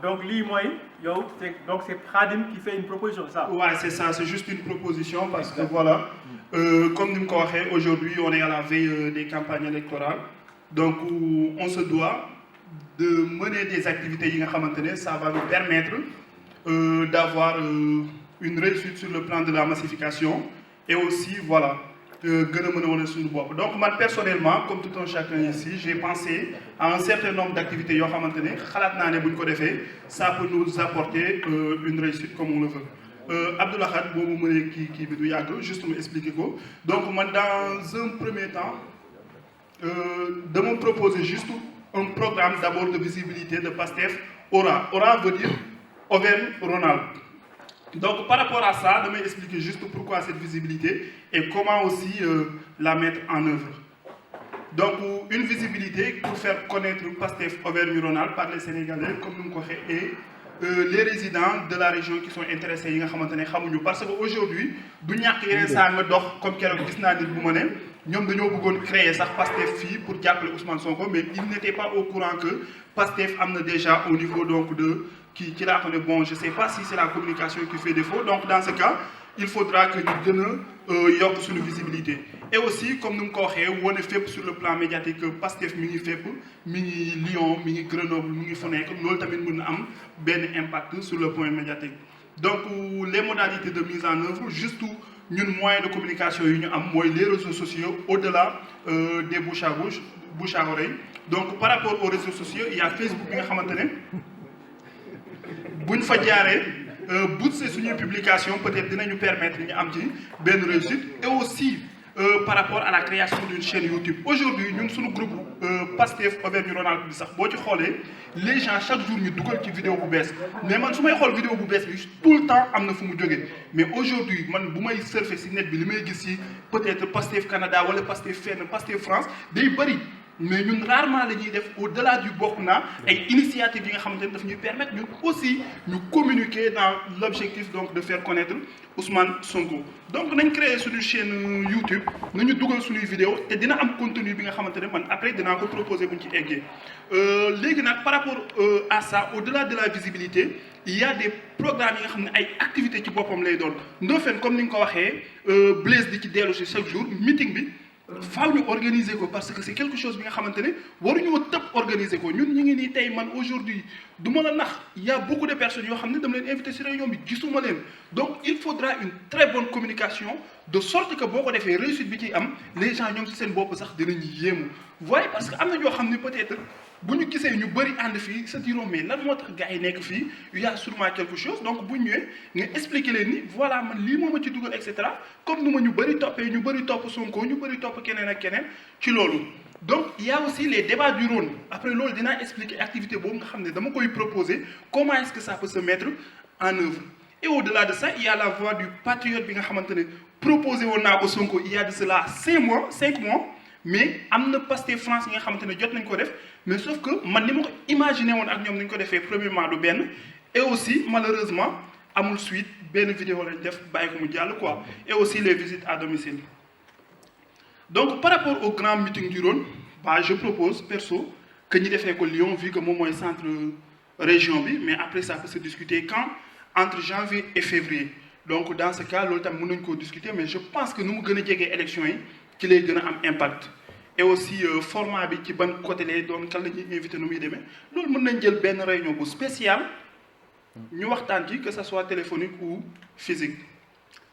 Donc, donc c'est Khadim qui fait une proposition, ça? Ouais, c'est ça, c'est juste une proposition parce que voilà, comme nous le aujourd'hui, on est à la veille des campagnes électorales. Donc, on se doit de mener des activités, ça va nous permettre d'avoir une réussite sur le plan de la massification et aussi, voilà, donc moi personnellement, comme tout un chacun ici, j'ai pensé à un certain nombre d'activités ça peut nous apporter une réussite comme on le veut. Abdoulahad, juste m'expliquer quoi. Donc moi dans un premier temps, de me proposer juste un programme d'abord de visibilité de PASTEF Aura. Aura veut dire Auvergne-Rhône-Alpes. Donc par rapport à ça, je vais expliquer juste pourquoi cette visibilité et comment aussi la mettre en œuvre. Donc une visibilité pour faire connaître PASTEF Auvergne-Rhône-Alpes par les Sénégalais comme nous le et les résidents de la région qui sont intéressés parce qu'aujourd'hui, du ñàkk yeneen saa nga dox comme keroog gis naa nit bu ma ne ñoom dañoo bëggoon créer sax PASTEF fii pour jàppale Ousmane Sonko mais ils n'étaient pas au courant que PASTEF am na déjà au niveau donc de qui l'a connu. Bon, je ne sais pas si c'est la communication qui fait défaut. Donc, dans ce cas, il faudra que nous donnions sur une visibilité. Et aussi, comme nous l'avons on est fait sur le plan médiatique, PASTEF mini FEP, mini Lyon, mini Grenoble, mini Fonek, nous avons un impact sur le point médiatique. Donc, les modalités de mise en œuvre, juste nous moyens de communication, les réseaux sociaux, au-delà des bouche à oreille. Donc, par rapport aux réseaux sociaux, il y a Facebook, si nous faisons une publication, peut-être nous permettre de faire une réussite. Et aussi, par rapport à la création d'une chaîne YouTube. Aujourd'hui, nous sommes un groupe PASTEF Auvergne-Rhône-Alpes. Les gens, chaque jour, nous découvrent une vidéo pour baisse. Mais moi, je fais une vidéo pour baisse, tout le temps, je suis mais aujourd'hui, si je surfe sur le net, peut-être PASTEF Canada, ou PASTEF Fenn, PASTEF France, des barils. Mais nous rarement les def au-delà du Bokna et initiatives qui nous permettent nous aussi nous communiquer dans l'objectif donc de faire connaître Ousmane Sonko. Donc nous avons créé sur une chaîne YouTube, nous avons dougal sur une vidéo et nous avons un contenu bi nga après nous avons proposé pour ci eggé. Par rapport à ça, au-delà de la visibilité, il y a des programmes qui ont des activités qui bopam lay doon. Ndofène comme ni nga ko waxé Blaise di ci délu ci chaque jour meeting bi faaw ñu organiser ko parce que c'est quelque chose bi nga xamantene waruñu tepp organiser ko ñun ñi ngi ni tay man aujourd'hui duma la nax il y a beaucoup de personnes yo xamne dama leen inviter ci réunion bi gisuma leen donc il faudra une très bonne communication de sorte que boko défé réussite bi ci am les gens ñom ci seen bop sax dinañ yému voyez parce que amna ñoo xamne peut-être buñu gisé ñu bari and fi sa diront mais lan motax gaay nek fi il y a sûrement quelque chose donc bu ñëwé nga expliquer leen ni voilà man li moma ci duggal etc. comme nous ñu bari topé ñu bari top Sonko ñu bari top keneen ak keneen ci lolu donc il y a aussi les débats du Rhône après lolu dina expliquer activité bobu nga xamné dama koy proposer comment est-ce que ça peut se mettre en œuvre et au-delà de ça il y a la voix du patriote bi nga xamantene proposé won nako Sonko il y a de cela 5 mois mais amna PASTEF France nga xamantene jot nañ ko def mais sauf que man li ma ko imaginer won ak ñom ñu ko défé premièrement du ben et aussi malheureusement amul suite ben vidéo lañ def bayiko mu jall quoi et aussi les visites à domicile. Donc par rapport au grand meeting du Rhône, je propose perso que nous fassions Lyon vu que moi est centre région bi mais après ça peut se discuter quand entre janvier et février. Donc dans ce cas l'autre nous pouvons discuter mais je pense que nous avons gagné élection qui les gën am impact et aussi format bi ci ban côté lay doon kan lañuy inviter nu muy démé lool mën nañ jël ben réunion bu spéciale ñu waxtaan ci que ça soit téléphonique ou physique.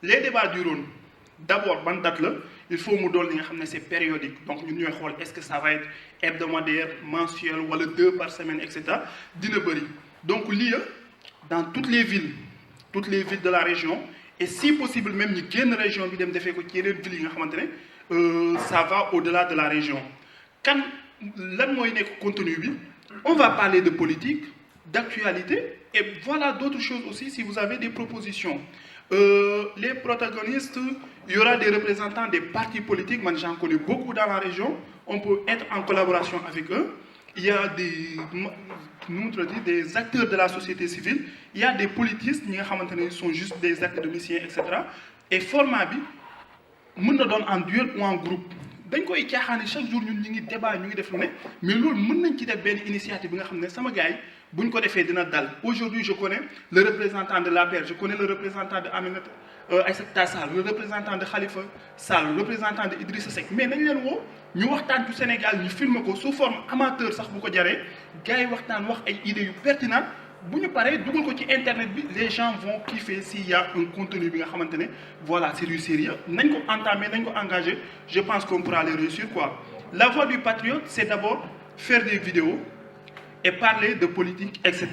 Les débats du Rhône d'abord ban date la il faut mu doon li nga xamné c'est périodique donc ñun ñoy xol est-ce que ça va être hebdomadaire mensuel wala 2 par semaine etc. dina bëri donc lii dans toutes les villes de la région et si possible même ñi génn région bi dem défé ko ci yeneen villes yi nga xamante ça va au-delà de la région. Quand lan mooy nekk contenu bi on va parler de politique d'actualité et voilà d'autres choses aussi si vous avez des propositions. Les protagonistes, il y aura des représentants des partis politiques, moi j'en connais beaucoup dans la région, on peut être en collaboration avec eux. Il y a des acteurs de la société civile, il y a des politistes qui sont juste des académiciens, etc. Et format bi, nous donne en duel ou en groupe. dañ koy caaxaane chaque jour ñun ñi ngi débat ñu ngi def lu ne mais loolu mën nañ ci def benn initiative bi nga xam ne sama gars yi bu ñu ko defee dina dal. Aujourd'hui je connais le représentant de l'APR, je connais le représentant de Aminata Aïssata Sall, le représentant de Khalifa Sall, le représentant de Idrissa Seck, mais nañ leen woo ñu waxtaan ci Sénégal ñu filmer ko sous forme amateur sax bu ko jaree gars yi waxtaan wax ay idées yu pertinentes bu ñu paree dugal ko ci internet bi les gens vont kiffer s'il y a un contenu bi nga xamante ne voilà c'est du sérieux nañ ko entamer nañ ko engager, je pense qu'on pourra les réussir quoi. La voie du patriote, c'est d'abord faire des vidéos et parler de politique, etc.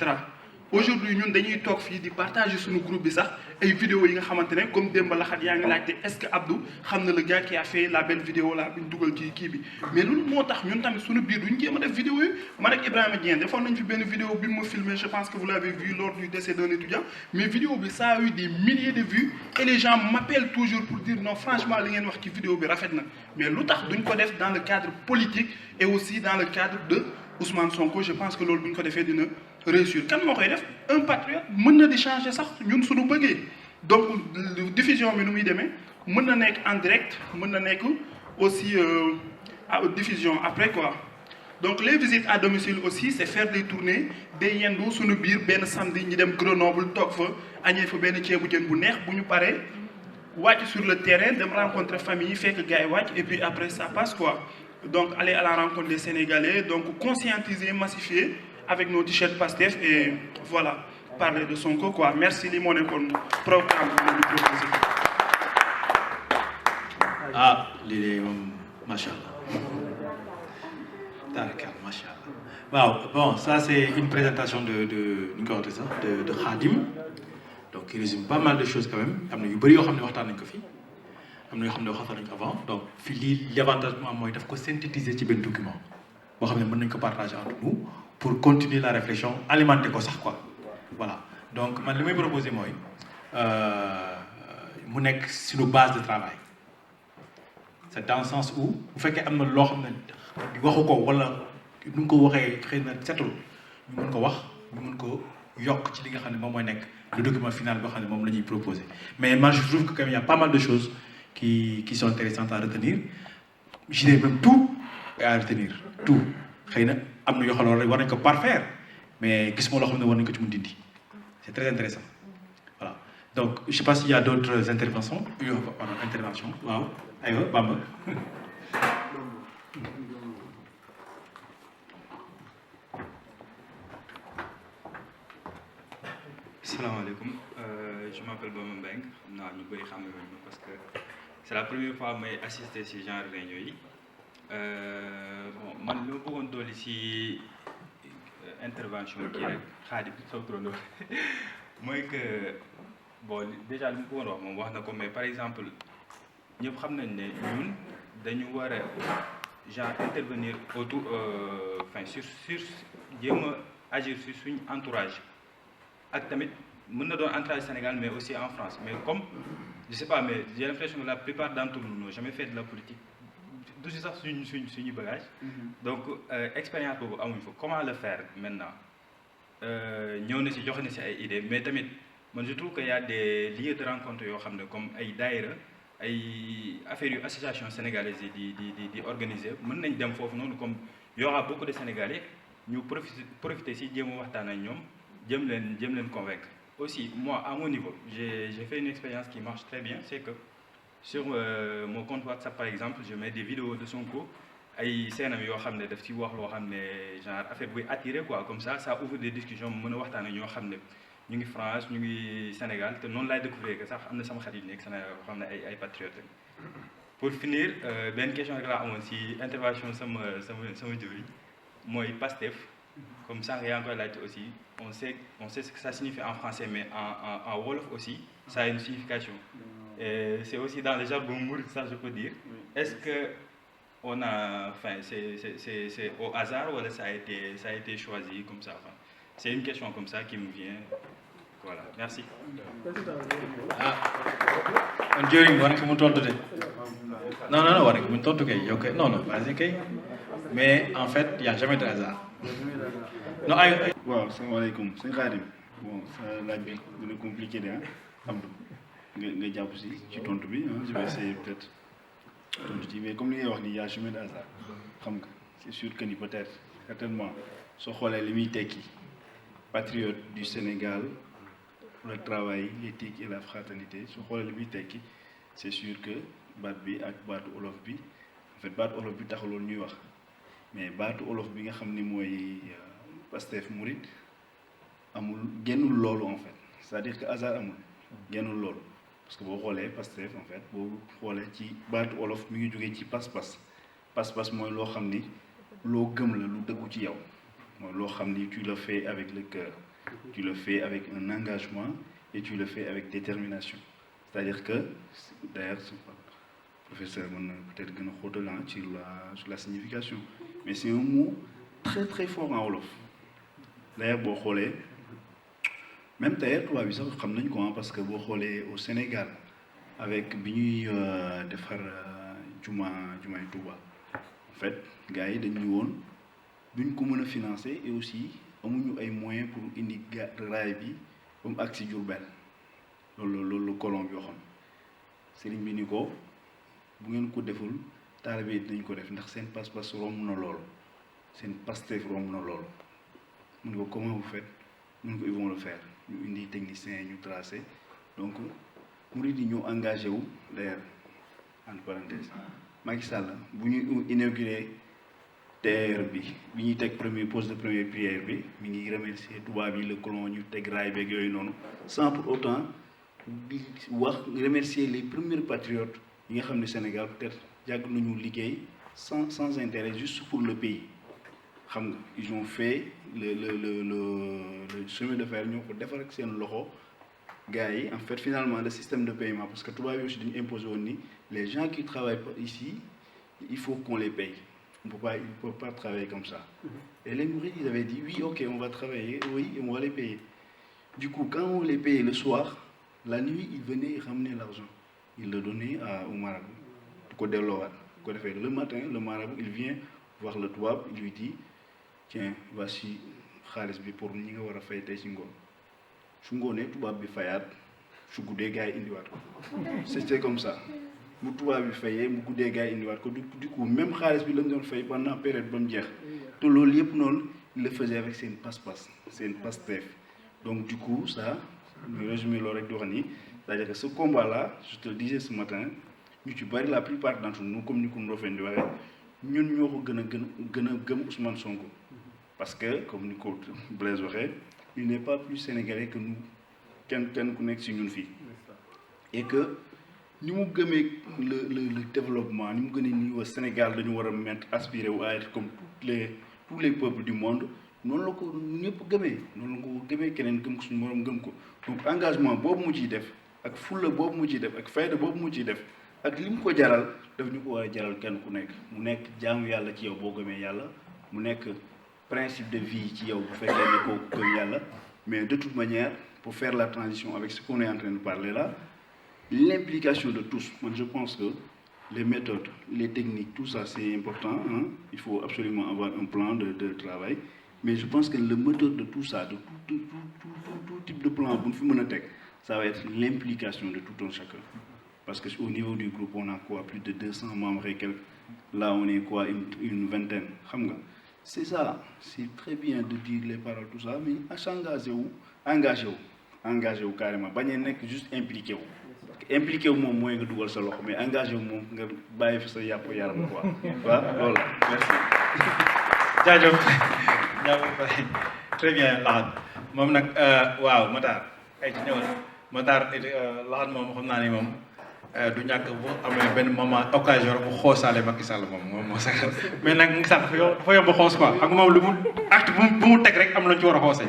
Aujourd'hui ñun dañuy toog fii di partager suñu groupe bi sax ay vidéos yi nga xamante ne comme démb la xat yaa ngi laajte est-ce que Abdou xam na le gars qui a fait la belle vidéo là bi ñu dugal ci kii bi mais loolu moo tax ñun tamit suñu biir duñ jéem a def vidéo yi man ak Ibrahima Dieng defoon nañ fi benn vidéo bi ma filmé, je pense que vous l'avez vu lors du décès d'un étudiant, mais vidéo bi ça a eu des milliers de vues et les gens m'appellent toujours pour dire non franchement li ngeen wax ci vidéo bi rafet na, mais lu tax duñ ko def dans le cadre politique et aussi dans le cadre de Ousmane Sonko. Je pense que loolu bu ñu ko defee dina réussir. Kan moo koy def un patriote mën na di changer sax ñun suñu bëggee, donc diffusion bi nu muy demee mën na nekk en direct, mën na nekk aussi diffusion après quoi. Donc les visites à domicile aussi c'est faire des tournées day yendu suñu biir benn samedi ñu dem Grenoble toog fa añee fa benn ceebu jën bu neex bu ñu paree wàcc sur le terrain dem rencontrer famille yi fekk gars yi wàcc et puis après ça passe quoi. Donc aller à la rencontre des Sénégalais, donc conscientiser, massifier avec nos t-shirts Pastef et voilà, parler de Sonko quoi. Merci li moo nekkoon programme bi ñu proposé. Ah lii de moom macha allah daanaka macha allah waaw bon ça c'est une présentation de nu ñu ko waxee sax de Khadim, donc il résume pas mal de choses quand même. Am na yu bëri yoo xam ne waxtaan nañ ko fi. Am na yoo xam ne waxtaan nañ ko avant, donc fii lii l'avantage mu am mooy daf ko synthétiser ci benn document boo xam ne mën nañ ko partager entre nous pour continuer la réflexion, alimenter ko sax quoi. Voilà donc man li may proposer mooy mu nekk sur une base de travail. C'est dans le sens où bu fekkee am na loo xam ne di waxu ko wala nu nga ko waxee xëy na setul ñu mën ko wax ñu mën ko yokk ci li nga xam ne moom mooy nekk le document final boo xam ne moom la ñuy proposer. Mais moi je trouve que quand même il y a pas mal de choses qui sont intéressantes à retenir. Je dirais même tout à retenir, tout. xëy na am na yoo xam ne war nañ ko parfaire mais gis moo loo xam ne war nañ ko ci mun dindi. C'est très intéressant. Voilà donc je sais pas s'il y a d'autres interventions. Intervention waaw aywa Bamba. Salaamaaleykum, je m'appelle Bamba Mbeng, xam naa ñu bëri xam nañu parce que c'est la première fois may assister ci genre réunion yi. Bon man li ma bëggoon dolli ci intervention kii rek Khadim saw turandoo mooy que bon déjà li ma bëggoon wax moom wax na ko, mais par exemple ñëpp xam nañ ne ñun dañu war a genre intervenir autour enfin sur jéem a agir sur suñu entourage. Ak tamit mën na doon entourage Sénégal mais aussi en France, mais comme je sais pas, mais j'ai l'impression que la plupart d'entre nous n'ont jamais fait de la politique du si sax suñu bagage. Donc expérience boobu amuñ fa. Comment le faire maintenant? Ñëw na si joxe na si ay idées, mais tamit man je trouve que y a des lieux de rencontre yoo xam ne comme ay daayira ay affaires yu association sénégalaise yi di organiser mën nañ dem foofu noonu, comme y aura beaucoup de Sénégalais ñu profiter si jéem a waxtaan ak ñoom. J'aime les convaincre. Aussi, moi, à mon niveau, j'ai fait une expérience qui marche très bien, c'est que sur mon compte WhatsApp, par exemple, je mets des vidéos de Sonko, et c'est un ami qui def ci wax lo xamné genre affaire bu attirer quoi, comme ça ouvre des discussions mëna waxtana ñoo xamné ñu ngi France, ñu ngi Sénégal, té non lay découvrir que sax amna sama xarit nek Sénégal xamné ay patriotes. Pour finir, ben question rek la amone ci intervention sama jëri moy Pastef. Comme ça, rien encore là aussi, on sait ce que ça signifie en français, mais en Wolof aussi, ça a une signification. Et c'est aussi dans le jargon mouride, ça je peux dire. Est-ce que on a, enfin, c'est au hasard ou ça a été choisi comme ça? Enfin, c'est une question comme ça qui me vient. Voilà, merci. On dirait que vous m'entendez. Non, non, vas-y, mais en fait, il n'y a jamais de hasard. Non, waaw salaamaaleykum sëñ Khadim bon sa laaj bi dina compliqué de Abdou nga jàpp ci tontu bi je vais essayer peut-être tontu ci, mais comme li ngay wax ni y a jamais de hasard xam nga c'est sûr que ni peut-être certainement soo xoolee li muy tekki patriote du Sénégal, le travail, l'éthique et la fraternité su xoolee li muy tekki c'est sûr que baat bi ak baatu olof bi en fait baatu olof bi taxuloon ñuy wax mais baatu olof bi nga xam ni mooy Pastef Mouride amul génnul loolu en fait c'est-à-dire que hasard amul génnul loolu parce que boo xoolee Pastef en fait boo xoolee ci baatu olof mi ngi jógee ci pas-pas pas-pas mooy loo xam ni loo gëm la lu dëggu ci yow mooy loo xam ni tu le fais avec le cœur tu le fais avec un engagement et tu le fais avec détermination c'est-à-dire que d'ailleurs professeur mën na peut-être gën a xóotal sur la signification mais c'est un mot très très fort en wolof d'ailleurs boo xoolee même d'ailleurs tubaab bi sax xam nañ ko parce que boo xoolee au Sénégal avec bi ñuy defar jumaay Touba en fait gars yi dañu woon duñ ko mën a financer et aussi amuñu ay moyens pour indi raay bi ba mu agsi Diourbel loolu colon bi waxoon sëriñ bi ni ko bu ngeen ko deful taalibe yi dinañ ko def ndax seen pas-pas romb na loolu seen Pastef romb na loolu mun ko comment vous faites mun ko ils vont le faire ñu indi technicien ñu tracé donc murid yi ñoo engagé wu d'ailleurs entre parenthèses Macky Sall bu ñu inauguré TER bi ñuy teg pose de première prière bi mi ngi remercier tubaab yi le colon ñu teg raay beeg yooyu noonu sans pour autant di wax remercier les premiers patriotes yi nga xam ne Sénégal peut-être yàgg nañu liggéey sans intérêt juste pour le pays xam nga ils ont fait le chemin de fer ñoo ko defar ak seen loxo gars yi en fait finalement le système de paiement parce que tubaab yi aussi dañu imposé woon ni les gens qui travaillent ici il faut qu'on les paye ils ne peuvent pas travailler comme ça et les mourides ils avaient dit oui ok on va travailler oui on va les payer du coup quand on les payait le soir la nuit ils venaient ramener l'argent ils le donnaient au marabout du ko delloowaat du ko defee le matin le marabout il vient voir le tubaab il lui dit tiens voici xaalis bi pour ñi nga war a fay tey ci ngoon su ngoonee tubaab bi fayaat su guddee gars yi indiwaat ko c'était comme ça bu tubaab bi fayee mu guddee gars yi indiwaat ko du coup même xaalis bi lañ doon fay pendant période ba mu jeex te loolu yëpp noonu il le faisait avec seen pas-pas seen Pastef donc du coup ça ñu résumé loolu rek di wax ni c'est-à-dire que ce combat là je te le disais ce matin ñu ci bari la plupart d'entre nous comme ni ko Ndofène di waxee ñun ñoo ko gën a gëm Ousmane Sonko parce que comme ni ko Blaise waxee il n'est pas plus sénégalais que nous kenn ku nekk ci ñun fii et que ni mu gëmee le développement ni mu gënee ni wa Sénégal dañu war a mettre aspirer wu à être comme tous les peuples du monde noonu la ko ñëpp gëmee noonu la ko gëmee keneen gëm ko suñu moroom gëm ko donc engagement boobu mu ciy def ak fulla boobu mu ciy def ak fayda boobu mu ciy def ak li mu ko jaral daf ñu ko war a jaral kenn ku nekk mu nekk jaamu yàlla ci yow boo gëmee yàlla mu nekk principe de vie ci yow bu fekkee ne koo gëm yàlla mais de toute manière pour faire la transition avec ce qu'on est en train de parler là l'implication de tous moi je pense que les méthodes les techniques tout ça c'est important il faut absolument avoir un plan de travail mais je pense que le moteur de tout ça de tout type de plan bu ñu fi mën a teg ça va être l'implication de tout un chacun parce que au niveau du groupe on a quoi plus de 200 membres et quelques là on est quoi une vingtaine xam nga c'est ça c'est très bien de dire les paroles tout ça mais engagé wu carrément bañ a nekk juste impliqué wu moom mooy nga dugal sa loxo mais engagé wu moom nga bàyyi fi sa yàpp yaram quoi waaw loolu la merci. jaajëf très bien Laxat moom nag waaw Matar ay ci ñëwal Matar Laxat moom xam naa ni moom du ñàkk bu amee benn moment occasion bu xoosaale Macky Sall moom moo sax mais nag Macky Sall dafa yomb xoos quoi xam nga moom lu mu acte bu mu teg rek am na lu ci war a xoosee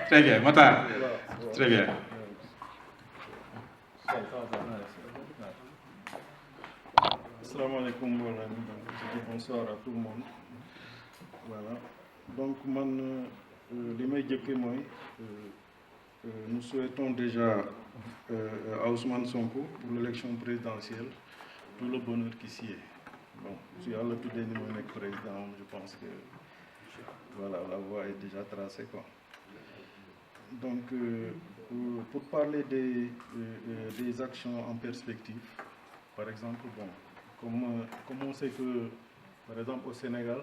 très bien Matar très bien. Asalaamaaleykum mbooloo mi donc je dis bonsoir à tout le monde voilà donc man li may jëkke mooy nous souhaitons déjà à Ousmane Sonko pour l'élection présidentielle tout le bonheur qui s'y est bon su yàlla tuddee ni mooy nekk président je pense que voilà la voie est déjà tracée quoi donc pour parler des actions en perspective par exemple bon comme on sait que Par exemple, au Sénégal,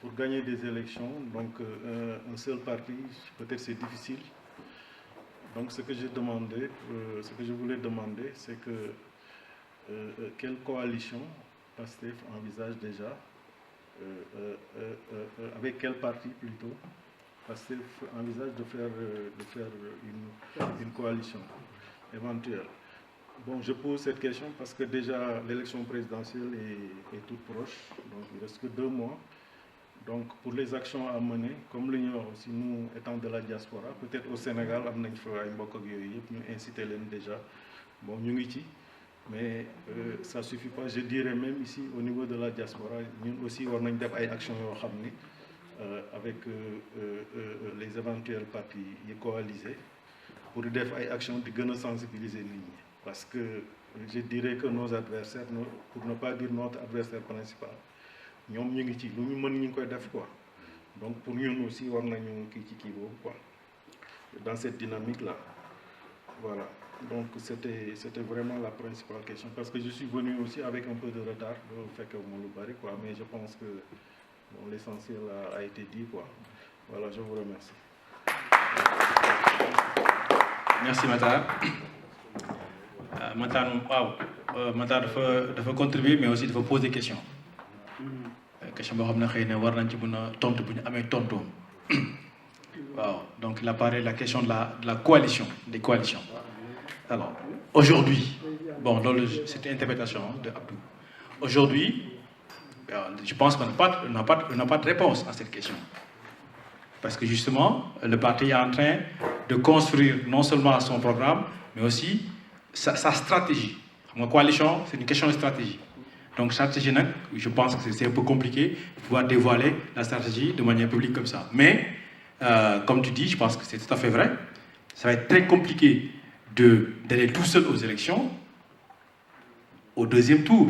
pour gagner des élections, donc un seul parti, peut-être c'est difficile. Donc ce que j'ai demandé, ce que je voulais demander, c'est que quelle coalition PASTEF envisage déjà, avec quel parti plutôt PASTEF envisage de faire une coalition éventuelle. Bon, je pose cette question parce que déjà l'élection présidentielle est toute proche, donc il ne reste que 2 mois. Donc pour les actions à mener, comme l'Union aussi, nous étant de la diaspora, peut-être au Sénégal, nous inciter déjà. Bon, nous ici, mais ça ne suffit pas. Je dirais même ici, au niveau de la diaspora, nous aussi, on a des actions avec les éventuels partis coalisés pour faire des actions de sensibiliser les lignes. Parce que je dirais que nos adversaires, pour ne pas dire notre adversaire principal, nous sommes ici, nous sommes quoi. Donc pour nous aussi, on a quoi. Dans cette dynamique-là. Voilà. Donc c'était vraiment la principale question. Parce que je suis venu aussi avec un peu de retard, quoi. Mais je pense que bon, l'essentiel a été dit, quoi. Voilà, je vous remercie. Merci Matar. Matar dafa contribuer mais aussi dafa poser des questions. Question boo xam ne xëy na war nañ ci mën a tontu bu ñu amee tontoom. Waaw, donc il apparaît la question de la coalition, des coalitions. Alors, aujourd'hui, bon, c'était l'interprétation de Abdou. Aujourd'hui, je pense qu'on n'a pas de réponse à cette question. Parce que justement, le parti est en train de construire non seulement son programme, mais aussi sa stratégie. La coalition, c'est une question de stratégie. Donc, stratégie, je pense que c'est un peu compliqué de pouvoir dévoiler la stratégie de manière publique comme ça. Mais, comme tu dis, je pense que c'est tout à fait vrai. Ça va être très compliqué d'aller tout seul aux élections. Au deuxième tour,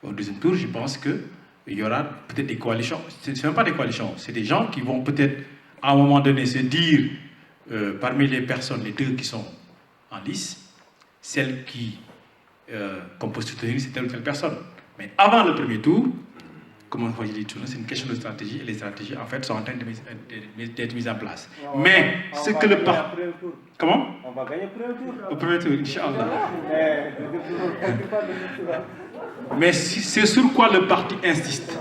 je pense qu'il y aura peut-être des coalitions. Ce ne sont même pas des coalitions, c'est des gens qui vont peut-être, à un moment donné, se dire, parmi les personnes, les 2 qui sont en lice, celle qu'on peut soutenir, c'est telle ou telle personne. Mais avant le premier tour, comme on va dire, c'est une question de stratégie, et les stratégies, en fait, sont en train d'être mises en place. Mais ce que le parti... Comment? On va gagner au premier tour, Inch'Allah. Mais c'est sur quoi le parti insiste.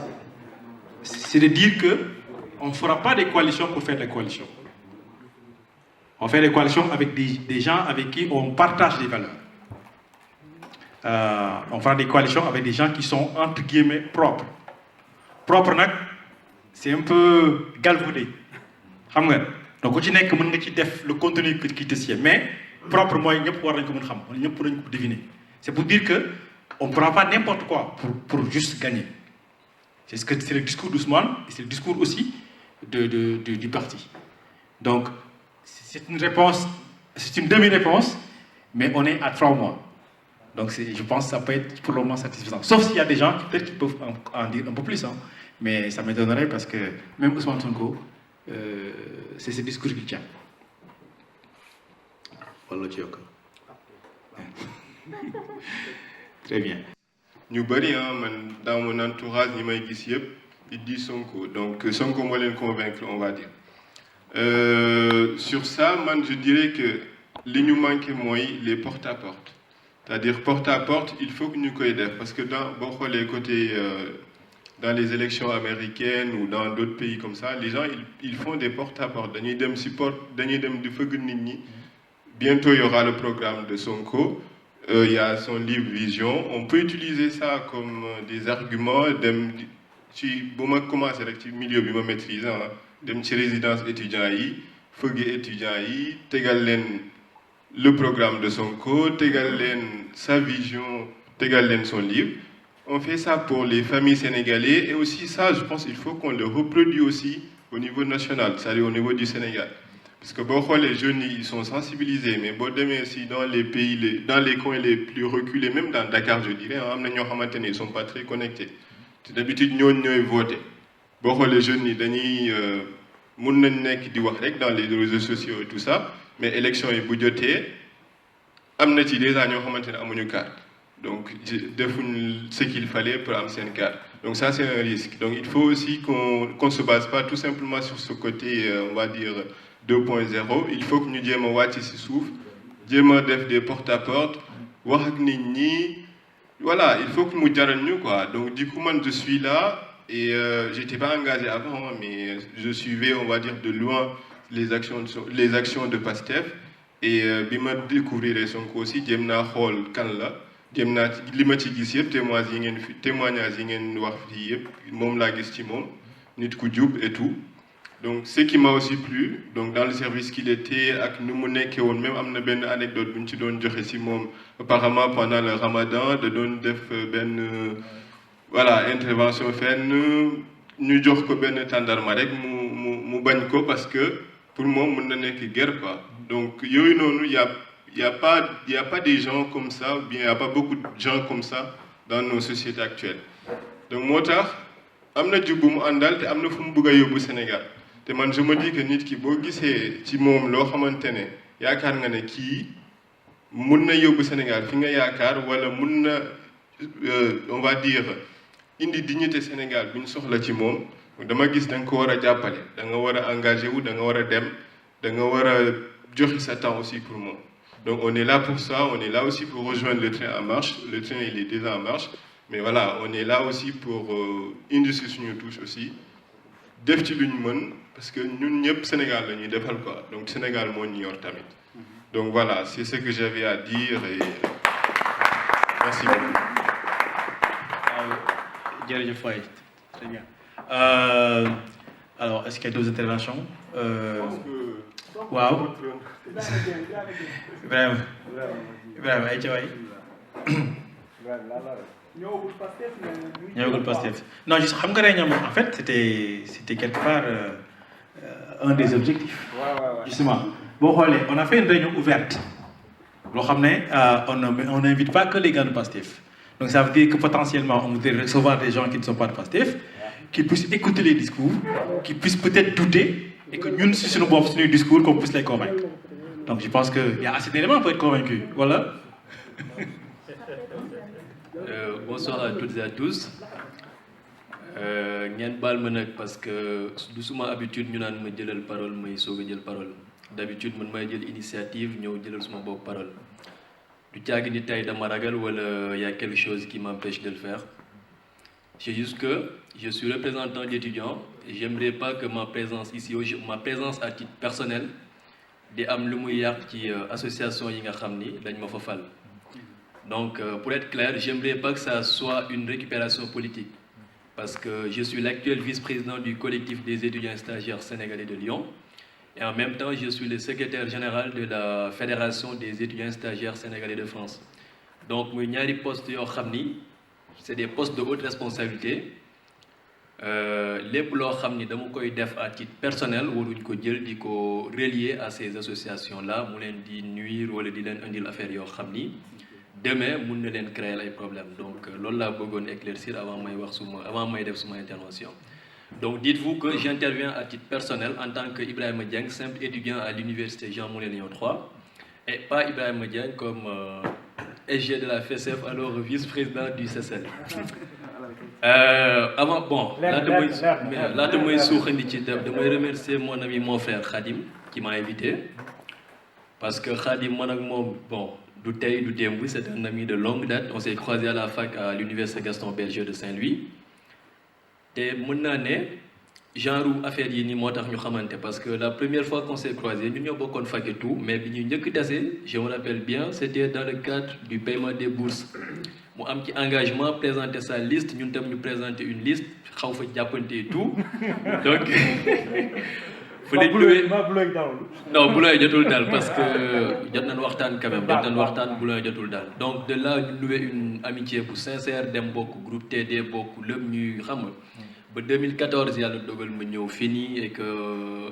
C'est de dire qu'on ne fera pas des coalitions pour faire des coalitions. On fait des coalitions avec des gens avec qui on partage des valeurs. On fera des coalitions avec des gens qui sont, entre guillemets, propres. Propre, c'est un peu galvaudé. Donc, le contenu qui te sied. Mais propre, moi, on peut deviner. C'est pour dire qu'on ne fera pas n'importe quoi pour juste gagner. C'est le discours d'Ousmane et c'est le discours aussi du parti. Donc, c'est une réponse, c'est une demi-réponse, mais on est à 3 mois. Donc, je pense que ça peut être pour le moment satisfaisant. Sauf s'il y a des gens peut-être qui peuvent en dire un peu plus. Hein. Mais ça m'étonnerait parce que même Ousmane Sonko, c'est ce discours qu'il tient. Voilà, très bien. Nous sommes dans mon entourage, il dit Sonko. Donc, Sonko m'a convaincre, on va dire. Sur ça, je dirais que ce qui nous manque, les porte-à-porte. C'est-à-dire porte-à-porte, il faut que nous coïdons. Parce que dans les côtés, dans les élections américaines ou dans d'autres pays comme ça, les gens, ils font des porte-à-porte. Bientôt, il y aura le programme de Sonko. Il y a son livre Vision. On peut utiliser ça comme des arguments. Si je commence avec le milieu que je maîtrise, dem ci résidence étudiant yi feugue étudiant yi tégal len le programme de Sonko, tégal len sa vision, tégal len son livre. On fait ça pour les familles sénégalaises et aussi ça, je pense qu'il faut qu'on le reproduise aussi au niveau national, c'est-à-dire au niveau du Sénégal. Parce que beaucoup les jeunes ils sont sensibilisés, mais bon demain aussi dans les pays, dans les coins les plus reculés, même dans Dakar je dirais, ils ne sont pas très connectés. D'habitude ils votent. Beaucoup les jeunes ils mun nañ nekk di wax rek dans les réseaux sociaux et tout ça mais élection yi bu jotee am na ci déjà ñoo xamante ne amuñu carte donc defuñ ce qu'il fallait pour am seen carte Donc ça, c'est un risque. Donc il faut aussi qu'on ne se base pas tout simplement sur ce côté, on va dire, 2.0. Il faut que nous disions wàcc ci suuf, jéem a def des porte-à-porte, wax ak nit ñi. Voilà, il faut que nous disions quoi. Donc du coup, moi, je suis là et je n'étais pas engagé avant, mais je suivais, on va dire, de loin les actions de PASTEF. Et bi ma découvrir Sonko aussi jéem naa xool kan la jéem naa li ma ci gis yëpp témoignage yi ngeen wax fii yëpp moom laa gis ci moom nit ku jub et tout. Donc ce qui m'a aussi plu donc dans le service qu'il était ak nu mu nekkee woon même am na benn anecdote bu ñu ci doon joxe ci moom apparemment pendant le Ramadan da doon def benn voilà intervention fenn ñu jox ko benn tàndarma rek mu bañ ko parce que pour moom mën na nekk guerre quoi. Donc yooyu noonu y a pas des gens comme ça ou bien y a pas beaucoup de gens comme ça dans nos sociétés actuelles. Donc moo tax am na jub bu mu àndal te am na fu mu bëgg a yóbbu Sénégal. te man je me dis que nit ki boo gisee ci moom loo xamante ne yaakaar nga ne kii mun na yóbbu Sénégal fi nga yaakaar wala mun na on va dire indi dignité Sénégal bi ñu soxla ci moom dama gis da nga ko war a jàppale da nga war a engagé wu da nga war a dem da nga war a joxe sa temps aussi pour moom. Donc on est là pour ça, on est là aussi pour rejoindre le train en marche. Le train il est déjà en marche, mais voilà on est là aussi pour indi si suñu touche aussi. def ci lu ñu mën parce que ñun ñëpp Sénégal la ñuy defal quoi donc Sénégal moo ñu yor tamit donc voilà c'est ce que j'avais à dire et merci beaucoup. Jërëjëf Faye très bien alors est-ce qu'il y a d'autres interventions waaw Ibrahima ay ca waay ñëwagul Pastef non juste xam nga réunion en fait c'était quelque part un des objectifs justement boo xoolee on a fait une réunion ouverte loo xam ne on n'invite pas que les gars de Pastef donc ça veut dire que potentiellement on voudrait recevoir des gens qui ne sont pas de Pastef qui puissent écouter les discours qui puissent peut-être douter et que ñun si suñu bopp suñuy discours qu'on puisse les convaincre donc je pense que y a assez d'éléments pour être convaincu voilà. Bonsoir à toutes et à tous ngeen baal ma nag parce que du suma habitude ñu naan ma jëlal parole may soog a jël parole d'habitude man may jël initiative ñëw jëlal suma bopp parole du caagi ni tey dama ragal wala y a quelque chose qui m'empêche de le faire c'est juste que je suis représentant d'étudiants et j'aimerais pas que ma présence ici ma présence à titre personnel di am lu muy yàq ci association yi nga xam ni dañ ma fa fal. Donc, pour être clair, j'aimerais pas que ça soit une récupération politique. Parce que je suis l'actuel vice-président du collectif des étudiants stagiaires sénégalais de Lyon. Et en même temps, je suis le secrétaire général de la Fédération des étudiants stagiaires sénégalais de France. Donc, muy ñaari postes yoo xam ni c'est des postes de haute responsabilité. Lépp loo xam ni dama koy def à titre personnel waruñ ko jël di ko relier à ces associations-là mu leen di nuire wala di leen indil affaire yoo xam ni demain mun na leen créer ay problèmes donc loolu laa bëggoon éclaircir avant may def suma intervention. Donc dites-vous que j'interviens à titre personnel en tant que Ibrahima Dieng, simple étudiant à l'université Jean Moulin Lyon 3 et pas Ibrahima Dieng comme SG de la FSF alors vice-président du CCL. Avant bon laata mooy suuxandi ci damay remercier mon ami mon frère Khadim qui m'a invité parce que Khadim man ak moom bon du tey du démb c'est un ami de longue date on s'est croisé à la fac à l'université Gaston Berger de Saint-Louis te mën naa ne genre affaire yi nii moo tax ñu xamante parce que la première fois qu'on s'est croisé ñun ñoo bokkoon fac et tout mais bi ñu njëkk tase je me rappelle bien c'était dans le cadre du paiement des bourses mu am ci engagement présenter sa liste ñun tam ñu présenter une liste xaw fa jàppante et tout donc non bulooy jotul daal parce que jot nañ waxtaan quand même jot nañ waxtaan bulooy jotul daal donc de là ñu noué une amitié bu sincère dem bokk groupe TD bokk lépp ñuy xam nga ba 2014 yàlla dogal ma ñëw fii nii et que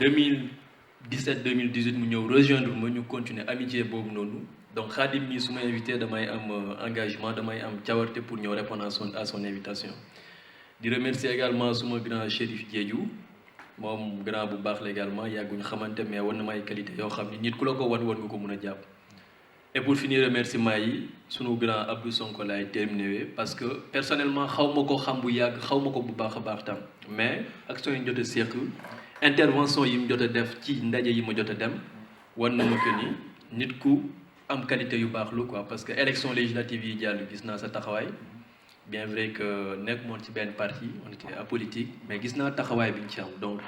2017 2018 mu ñëw rejoindre ma ñu continuer amitié boobu noonu donc Khadim nii su ma invité damay am engagement damay am cawarte pour ñëw répondre à son invitation di remercier également suma grand Chérif Diédhiou moom grand bu baax la également yàgguñu xamante mais wan na may qualité yoo xam ni nit ku la ko wan nga ko mën a jàpp Et pour finir remerciement yi sunu grand Abdou Sonko laay terminé parce que personnellement xaw ma ko xam bu yàgg xaw ma ko bu baax a baax tam mais action yi ñu jot a seq intervention yi mu jot a def ci ndaje yi ma jot a dem war na ma que ni nit ku am qualité yu baax lu quoi parce que élection législative yi jàll gis naa sa taxawaay bien vrai que nekk moon ci benn parti on était apolitique mais gis naa taxawaay bi ñu ci am donc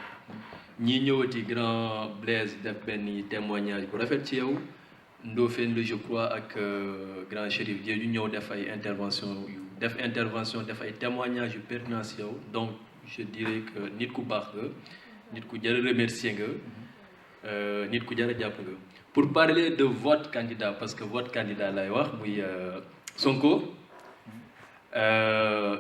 ñii ñëwati grand Blaise def benn témoignage bu rafet ci yow Ndofène le je crois ak grand Chérif Dié ñu ñëw def ay intervention def ay témoignages yu pertinents ci yow donc je dirais que nit ku baax nga nit ku jar a remercier nga nit ku jar a jàpp nga pour parler de votre candidat parce que votre candidat lay wax muy Sonko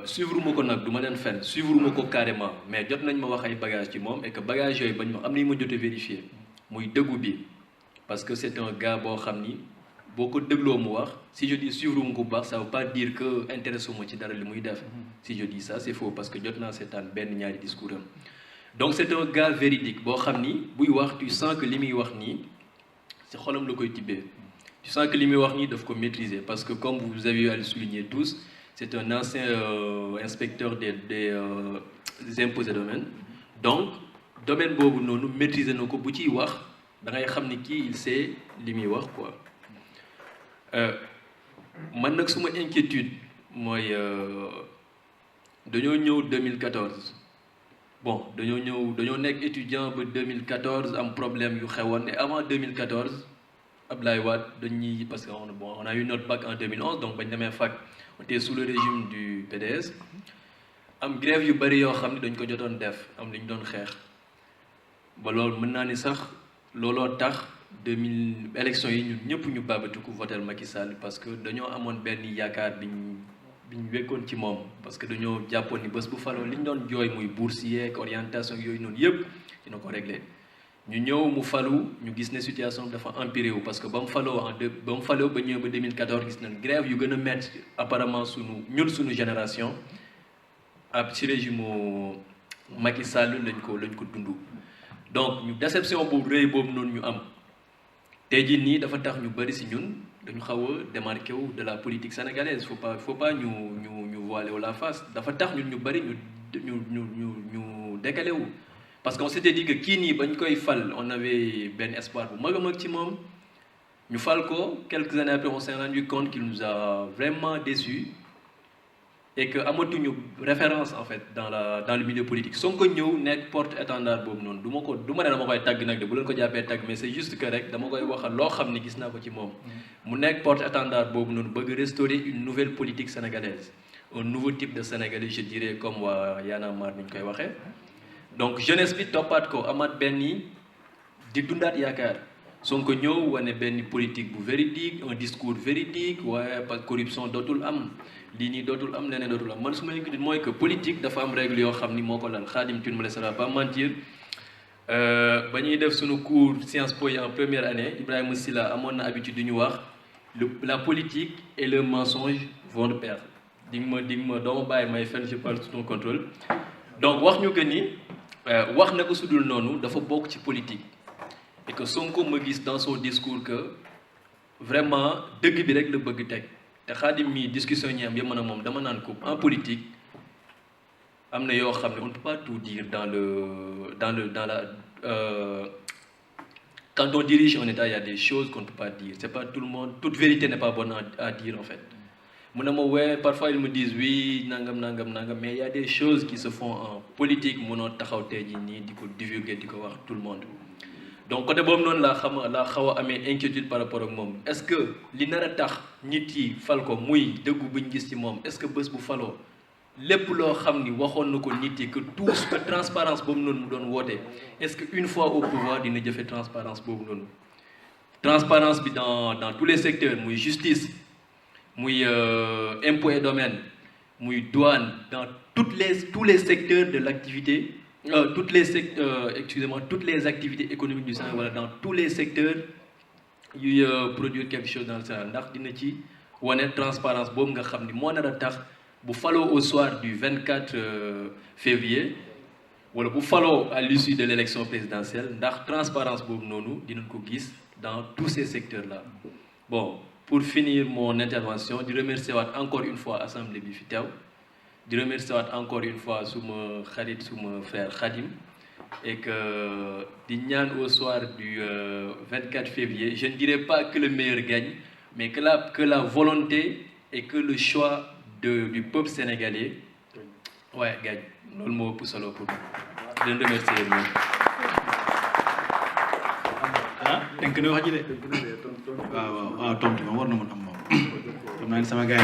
suivre ma ko nag du ma leen fenn suivre ma ko carrément mais jot nañ ma wax ay bagages ci moom et que bagages yooyu bañ ma am nañu ma jot a vérifier muy dëggu bi parce que c'est un gars boo xam ni boo ko dégloo mu wax si je dis suivre mu ko bu baax ça veut pas dire que intéressé ma ci dara li muy def si je dis ça c'est faux parce que jot naa seetaan benn ñaari discours am donc c'est un gars véridique boo xam ni buy wax tu sens que li muy wax nii ci xolam la koy tibbee tu sens que li muy wax nii daf ko maîtriser parce que comme vous avez eu à le souligner tous c'est un ancien inspecteur des impôts et domaines donc domaine boobu noonu maîtriser na ko bu ciy wax da ngay xam ni kii il sait li muy wax quoi man nag suma inquiétude mooy dañoo ñëw 2014 bon dañoo nekk étudiant ba 2014 am problème yu xewoon et avant 2014 Abdoulaye Wade dañuy parce que on a eu notre bac en 2011 donc bañ demee fac on était sous le régime du PDS am grève yu bëri yoo xam ne dañ ko jotoon def am li ñu doon xeex ba loolu mën naa ni sax looloo tax 2000 élections yi ñun ñëpp ñu baabatiku votel Macky Sall parce que dañoo amoon benn yaakaar bi ñu wekkoon ci moom parce que dañoo jàppoon ni bés bu faloo li ñu doon jooy muy boursier ak orientation yooyu noonu yëpp dina ko régler ñu ñëw mu falu ñu gis ne situation dafa empiré wu parce que ba mu faloo ba ñëw ba 2014 gis nañ grève yu gën a métti apparemment suñu génération ab ci régime Macky Sall lañ ko dund donc ñu déception boobu rëy boobu noonu ñu am tey jii nii dafa tax ñu bëri si ñun dañu xaw a démarqué wu de la politique sénégalaise faut pas ñu voiler wu la face dafa tax ñun ñu bëri ñu décalé wu parce qu'on s'était dit que kii nii bañ koy fal on avait benn espoir bu mag a mag ci moom ñu fal ko quelques années après on s'est rendu compte qu'il nous a vraiment déçus et que amatuñu référence en fait dans le milieu politique Sonko ñëw nekk porte-étendard boobu noonu du ma ne dama koy tàgg nag de bu leen ko jàppee tàgg mais c'est juste que rek dama koy waxal loo xam ni gis naa ko ci moom mu nekk porte-étendard boobu noonu bëgg restaurer une nouvelle politique sénégalaise un nouveau type de sénégalais je dirais comme waa Y'en a marre ni ñu koy waxee donc jeunesse bi toppaat ko amaat benn di dundaat yaakaar Sonko ñëw wane benn politique bu véridique un discours véridique waaye parce que corruption dootul am lii nii dootul am leneen dootul am man su ma inquiétude mooy que politique dafa am règle yoo xam ni moo ko lal Khadim tu ne me laisseras pas mentir ba ñuy def suñu cours Sciences Po en première année Ibrahima Silla amoon na habitude du ñu wax la politique et le mensonge vont de pair di nga ma doo ma bàyyi may fenn je parle sous ton contrôle donc wax ñu que ni wax na ko sudul noonu dafa bokk ci politique et que Sonko ma gis dans son discours que vraiment dëgg bi rek la bëgg teg te Khadim mi discussion ñi am yëpp mën a moom dama naan ko en politique am na yoo xam ne on ne peut pas tout dire quand on dirige un État il y a des choses qu'on ne peut pas dire c'est pas tout le monde toute vérité n'est pas bonne à dire en fait mu ne ma ouais parfois ils me disent oui nangam mais il y a des choses qui se font en politique mënoo taxaw tey jii nii di ko divulguer di ko wax tout le monde donc côté boobu noonu laa xaw a amee inquiétude par rapport ak moom est-ce que li nar a tax nit yi fal ko muy dëggu buñ gis ci moom est-ce que bés bu faloo lépp loo xam ni waxoon na ko nit yi que transparence boobu noonu mu doon woote est-ce que une fois au pouvoir dina jëfe transparence boobu noonu transparence bi dans tous les secteurs muy justice muy impôts et domaines muy douane dans tous les secteurs de l'activité toutes les activités économiques du Sénégal wala dans tous les secteurs yuy produire quelque chose dans le Sénégal ndax dina ci wane transparence boobu nga xam ni moo nar a tax bu faloo au soir du 24 février wala bu faloo à l'issue de l'élection présidentielle ndax transparence boobu noonu dinañ ko gis dans tous ces secteurs là bon pour finir mon intervention je remercie encore une fois l'Assemblée bi fi teew je remercie encore une fois suma xarit suma frère Khadim et que di ñaan au soir du 24 février je ne dirais pas que le meilleur gagne mais que la volonté et que le choix du peuple sénégalais gagne loolu moo ëpp solo pour di leen remercier moom. denk na wax ji de waaw tontu ma war na mën am moom xam naa ne sama gars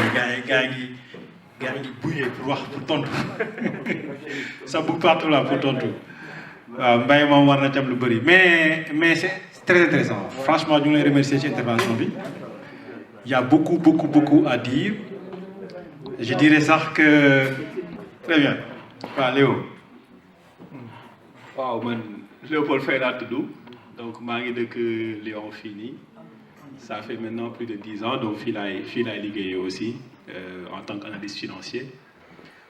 yi bouillé pour wax pour tontu ça bouge partout là pour tontu waaw Mbaye moom war na tam lu bëri mais c'est très intéressant franchement ñu ngi lay remercier ci intervention bi il y a beaucoup à dire je dirais sax que très bien waaw Léo. waaw man Léopold Faye laa tudd donc maa ngi dëkk Lyon fii nii ça fait maintenant plus de 10 ans donc fii laay liggéeyee aussi en tant qu'analyste financier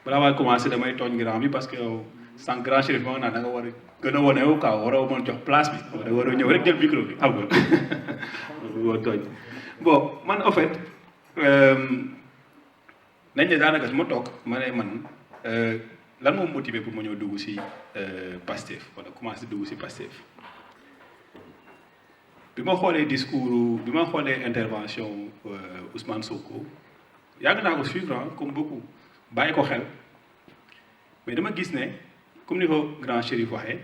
balaa may commencé damay tooñ grand bi parce que sans grand chérif moo naan da nga war a gën a wane wu quoi waroo mën jox place bi da war a ñëw rek jël micro bi xam nga tooñ bon man en fait nañ ne daanaka su ma toog ma ne man lan moo motivé pour ma ñëw dugg ci Pastef wala commencé dugg ci Pastef bi ma xoolee discours bi ma xoolee intervention Ousmane Sonko yàgg naa ko suivre comme beaucoup bàyyi ko xel mais dama gis ne comme ni ko grand Chérif waxee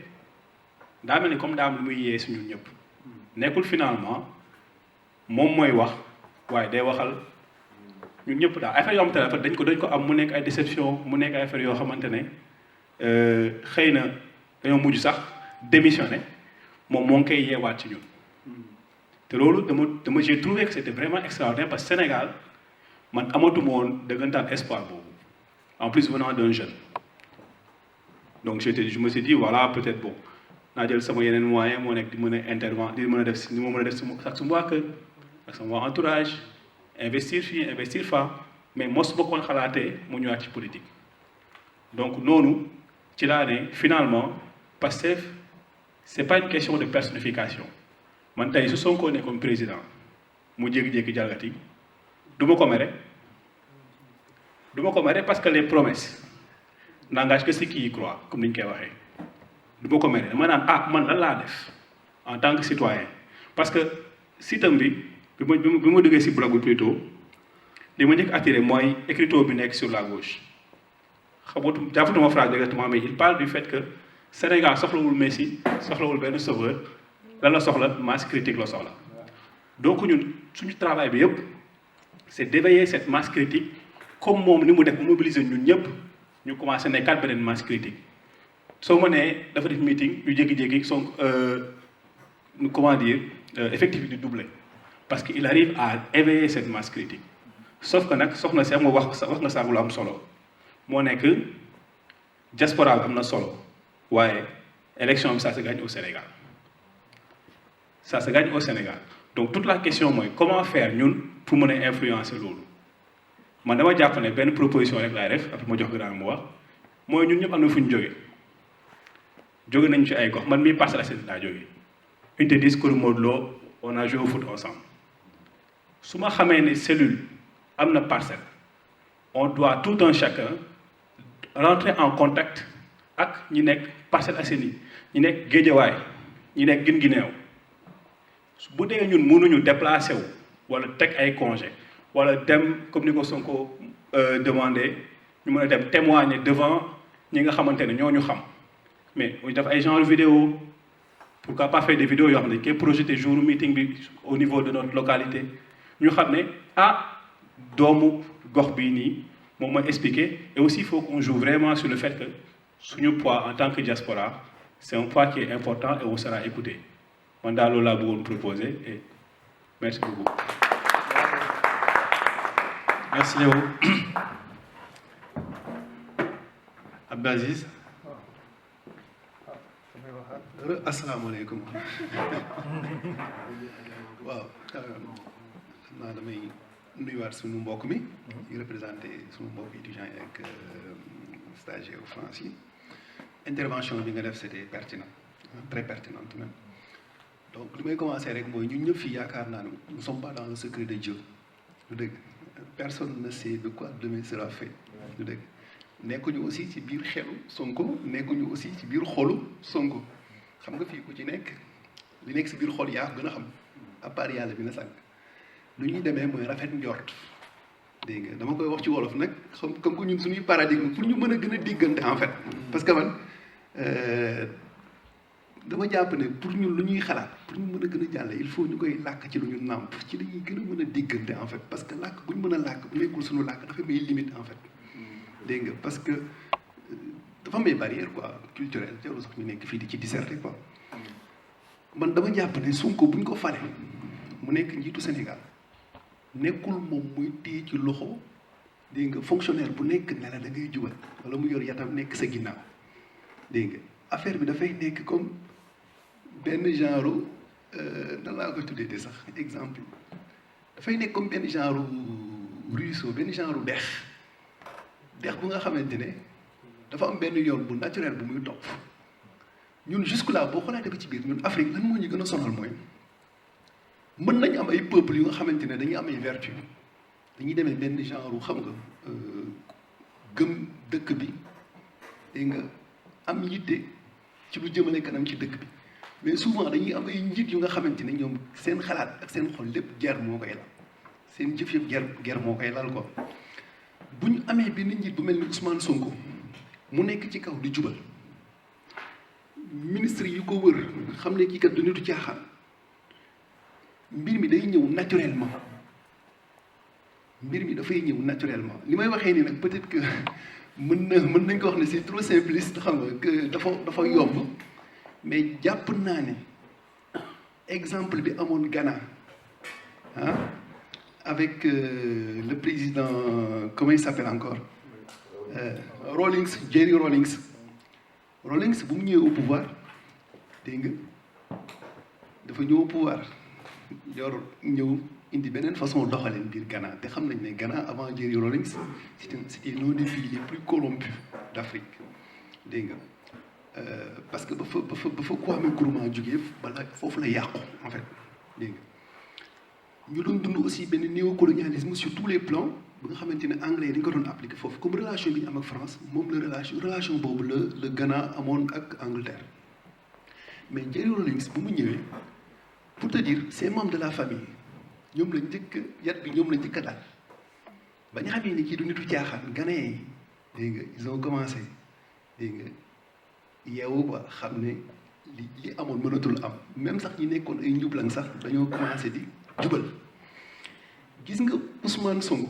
daa mel ni comme daa am lu muy yee suñu ñëpp nekkul finalement moom mooy wax waaye day waxal ñun ñëpp daal affaire yoo xamante ne dañ ko am mu nekk ay déception mu nekk ay affaire yoo xamante ne xëy na dañoo mujj sax démissionné moom moo ngi koy yeewaat ci ñun te loolu dama j'ai trouvé que c'était vraiment extraordinaire parce que Sénégal man amatuma woon dëggantaan espoir boobu en plus venant d'un jeune donc je me suis dit voilà peut-être bon naa jël sama yeneen moyen moo nekk di mën a intervenir di mën a def li ma mën a def ak sama waa kër ak sama waa entourage investir fii investir fa mais mos ba koon xalaatee mu ñëwaat ci politique donc noonu ci laa ne finalement Pastef c'est pas une question de personnification man tey su Sonko nekkoon président mu jékki-jékki jalgati du ma ko mere parce que les promesses n'engagent que ceux qui y croient comme ni ñu koy waxee du ma ko mere dama naan man lan laa def en tant que citoyen parce que sitam bi bi ma duggee si blog bi plutôt li ma njëkk attiré mooy écriteau bi nekk sur la gauche xamatu jàpfatuma phrase exactement mais il parle du fait que Sénégal soxlawul Messi soxlawul benn sauveur lan la soxla masse critique la soxla donc ñun suñu travail bi yëpp c'est d'éveiller cette masse critique comme moom ni mu def mobiliser ñun ñëpp ñu commencé nekkaat beneen masse critique soo ma nee dafa def meeting ñu jékki-jékki son comment dire effectif di doubler parce que il arrive à éveiller cette masse critique sauf que nag soxna si am nga wax nga sànq lu am solo moo nekk diaspora bi am na solo waaye élection bi ça se gagne au Sénégal donc toute la question mooy comment faire ñun pour mën a influencer loolu man dama jàpp ne benn proposition rek laay def après ma jox grand mu wax mooy ñun ñëpp am na fu ñu jóge nañu ci ay gox man mii Parcelles Assainies laa jóge unité 10 Kër Modou Lo on a joué au foot ensemble su ma xamee ne cellule am na parcelle on doit tout un chacun rentrer en contact ak ñi nekk Parcelles Assainies ñi nekk Guédiawaye ñi nekk Guinguinéo bu dee ñun mënuñu déplacer wu wala teg ay congé wala dem comme ni ko Sonko demandé ñu mën a dem témoigner devant ñi nga xamante ne ñoo ñu xam mais ñu def ay genre vidéo pourquoi pas faire des vidéos yoo xam ne dañ koy projeté jour meeting bi au niveau de notre localité ñu xam ne doomu gox bii nii moom mooy expliquer et aussi il faut qu'on joue vraiment sur le fait que suñu poids en tant que diaspora c'est un poids qui est important et on sera écouté man daal loolu laa bëggoon proposer et merci beaucoup. Merci Léo. Abdelaziz. asalaamaaleykum waaw xam naa damay nuyuwaat suñu mbokk mi ñu représenté suñu mbokk étudiants yi ak stagiaires France yi intervention bi nga def c'était pertinent très pertinente même donc li may commencer rek mooy ñun ñëpp fii yaakaar naa ne nous sommes pas dans le secret de Dieu du dëgg personne ne sait de quoi demain sera fait du dëgg nekkuñu aussi ci biir xelu Sonko nekkuñu aussi ci biir xolu Sonko xam nga fii ku ci nekk li nekk si biir xol yaa gën a xam à part yàlla bi na sànq lu ñuy demee mooy rafet njort dégg nga dama koy wax ci wolof nag comme que ñun suñuy paradigme pour ñu mën a gën a diggante en fait parce que man dama jàpp ne pour ñun lu ñuy xalaat pour ñu mën a gën a jàll il faut ñu koy làkk ci lu ñu nàmp ci la ñuy gën a mën a diggante en fait parce que làkk bu ñu mën a làkk bu nekkul suñu làkk dafa may limite en fait dégg nga parce que dafa may barrière quoi culturelle jarul sax ñu nekk fii di ci disserter quoi man dama jàpp ne Sonko bu ñu ko fale mu nekk njiitu Sénégal nekkul moom muy téye ci loxo dégg nga fonctionnaire bu nekk ne la da ngay jubal wala mu yor yatam nekk sa ginnaaw dégg nga affaire bi dafay nekk comme benn genre nan laa koy tuddee sax exemple dafay nekk comme benn genre ruisseau benn genre dex bu nga xamante ne dafa am benn yoon bu naturel bu muy topp ñun jusque là boo xolaatee ba ci biir ñun Afrique lan moo ñu gën a sonal mooy mën nañ am ay peuples yu nga xamante ne dañuy am ay vertu dañuy demee benn genre xam nga gëm dëkk bi dégg nga am yitte ci lu jëmale kanam ci dëkk bi mais souvent dañuy am ay njiit yu nga xamante ne ñoom seen xalaat ak seen xol lépp guerre moo koy lal seen jëf yëpp guerre moo koy lal ko bu ñu amee benn njiit bu mel ni Ousmane Sonko mu nekk ci kaw di jubal ministre yu ko wër xam ne kii kat du nitu caaxaan mbir mi day ñëw naturellement mbir mi dafay ñëw naturellement li may waxee nii nag peut-être que mën nañ ko wax ne c'est trop simpliste xam nga que dafa yomb mais jàpp naa ne exemple bi amoon Ghana ah avec le président comment il s'appelle encore Jerry Rawlings bu mu ñëwee au pouvoir dégg nga dafa ñëw au pouvoir ñëw indi beneen façon doxalin biir Ghana te xam nañ ne Ghana avant Jerry Rawlings c'était l'un des pays les plus corrompus d'Afrique dégg nga parce que ba fa Kwame Nkrumah jógee bala foofu la yàqu en fait dégg nga ñu doon dund aussi benn néocolonialisme sur tous les plans ba nga xamante ne anglais yi dañ ko doon appliqué foofu comme relation bi ñu am ak France moom la relation boobu la Ghana amoon ak Angleterre mais Jerry Rawlings bu mu ñëwee pour te dire ces membres de la famille ñoom lañ njëkk yat bi ñoom lañ njëkk a daal ba ñu xamee ni kii du nitu caaxaan Ghanéens yi dégg nga ils ont commencé dégg nga yeewu ba xam ne li amoon mënatul am même sax ñi nekkoon ay njublang sax dañoo commencé di jubal gis nga Ousmane Sonko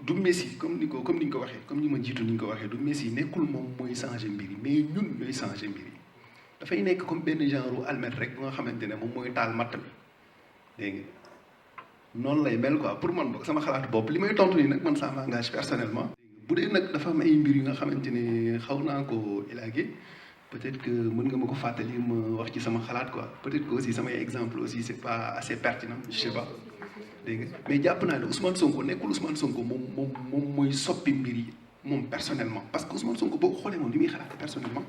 du Messi comme ni ñu ko waxee comme ñi ma jiitu ni ñu ko waxee du Messi nekkul moom mooy changer mbir yi mais ñun ñooy changer mbir yi dafay nekk comme benn genre almet rek bu nga xamante ne moom mooy taal matt bi dégg nga noonu lay mel quoi pour man sama xalaatu bopp li may tontu nii nag man ça m'engage personnellement. bu dee nag dafa am ay mbir yu nga xamante ne xaw naa ko élaguer peut-être que mën nga ma ko fàttali ma wax ci sama xalaat quoi peut-être que aussi samay exemple aussi c'est pas assez pertinent je sais pas dégg nga mais jàpp naa ne Ousmane Sonko nekkul Ousmane Sonko moom mooy soppi mbir yi moom personnellement parce que Ousmane Sonko boo ko xoolee moom li muy xalaat personnellement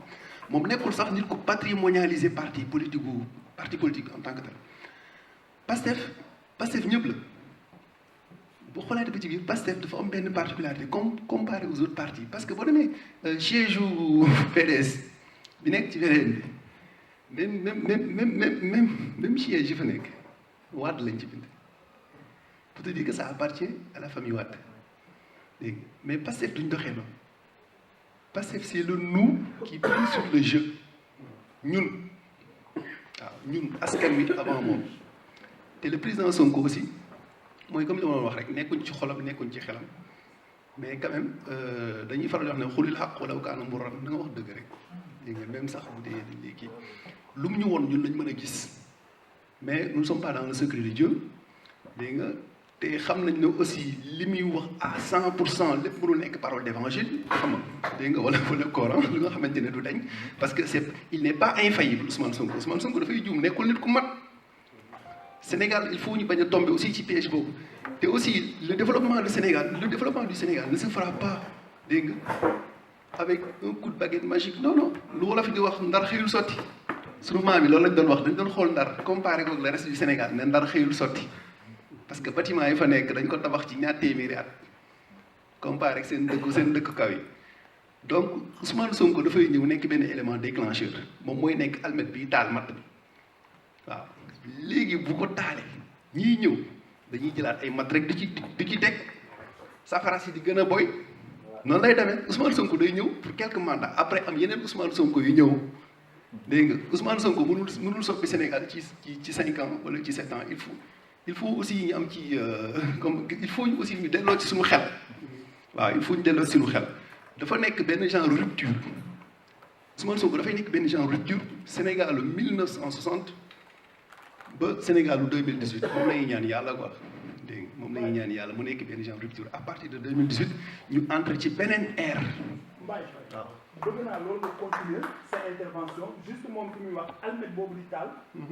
moom nekkul sax nit ko patrimonialiser parti politique en tant que tel Pastef ñëpp la boo xoolee ba ci biir Pastef dafa am benn particularité comparé aux autres partis parce que boo demee siège u PDS bi nekk ci VDN bi même siège yi fa nekk Wade lañ ci bind pour te dire que ça appartient à la famille Wade dégg mais Pastef duñ doxee noonu Pastef c'est le nous qui prime sur le jeu ñun waaw ñun askan wi avant moom te le président Sonko aussi mooy comme li ma wax rek nekkuñ ci xolam nekkuñ ci xelam mais quand même dañuy faral di wax ne xulil xaq wala kaana murran da nga wax dëgg rek dégg nga même sax bu dee dañ lay kii lu mu ñu woon ñun lañ mën a gis mais nous ne sommes pas dans le secret de Dieu dégg nga te xam nañ ne aussi li muy wax à 100% lépp mënul nekk parole d'évangile xam nga dégg nga wala Coran li nga xamante ne du dañ parce que il n'est pas infaillible Ousmane Sonko dafay juum nekkul nit ku mat Sénégal il faut ñu bañ a tomber aussi ci piège boobu te aussi le développement du Sénégal ne se fera pas dégg nga avec un coup de baguette magique non lu wolof di wax ndar xëyul sotti sunu maam yi loolu lañ doon wax dañ doon xool ndar comparé ko ak le reste du Sénégal ne ndar xëyul sotti parce que bâtiment yi fa nekk dañ ko tabax ci ñaar téeméeri at comparé ak seen dëkk kaw yi donc Ousmane Sonko dafay ñëw nekk benn élément déclencheur moom mooy nekk almet bi taal matt bi waaw léegi bu ko taalee ñii ñëw dañuy jëlaat ay mat rek di ci teg safara si di gën a boy noonu lay demee Ousmane Sonko day ñëw pour quelques mandats après am yeneen Ousmane Sonko yu ñëw dégg nga Ousmane Sonko mënul soppi Sénégal ci 5 ans wala ci 7 ans il faut aussi ñu am ci comme il faut ñu aussi ñu delloo ci suñu xel waaw il faut ñu delloo ci suñu xel dafa nekk benn genre rupture Ousmane Sonko dafay nekk benn genre rupture Sénégalu 1960 ba Sénégalu 2018 moom la ñuy ñaan yàlla quoi dégg nga moom la ñuy ñaan yàlla mu nekk benn genre rupture à partir de 2018 ñu entre ci beneen ère Mbaye bëgg naa loolu nga continuer sa intervention juste moom fi muy wax almet boobu di taal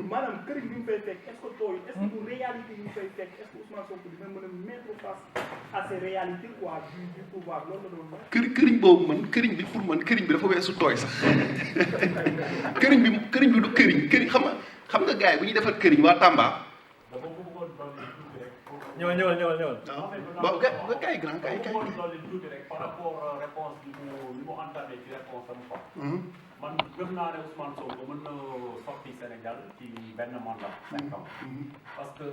maanaam këriñ bi mu fay fekk est-ce que tooy est-ce que bu réalité yi mu fay fekk est-ce que Ousmane Sonko dina mën a mettre face à ces réalités quoi du pouvoir loolu la doon wax këriñ boobu këriñ bi pour man këriñ bi dafa weesu tooy sax këriñ bi du këriñ xam nga gars yi bu ñuy defar këriñ waa Tamba ñëwal. waaw kay grand kay. dolli tuuti rek par rapport réponse bi mu entamé ci réponse am quoi. man gëm naa ne Ousmane Sonko mën na sorti Sénégal ci benn mandat 5 ans. parce que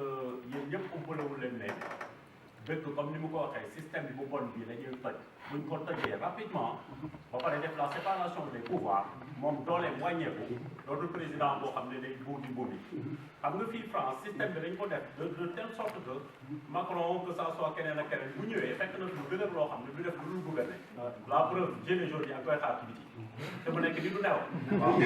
yéen ñëpp umpalewul leen ne dëkk comme ni mu ko waxee système bi bu bon bi la ñuy toj buñ ko tojee rapidement ba pare def la séparation des pouvoirs moom dooleem wàññeeku dootul président boo xam ne day buuti buuti xam nga fii France système bi dañ ko def de telle sorte que Macron que ça soit keneen ak keneen bu ñëwee fekk na lu gën a loo xam ne du def lu dul gouverner la preuve jeunes jours yi ak koy xaar ci biti te mu nekk ni du neew waaw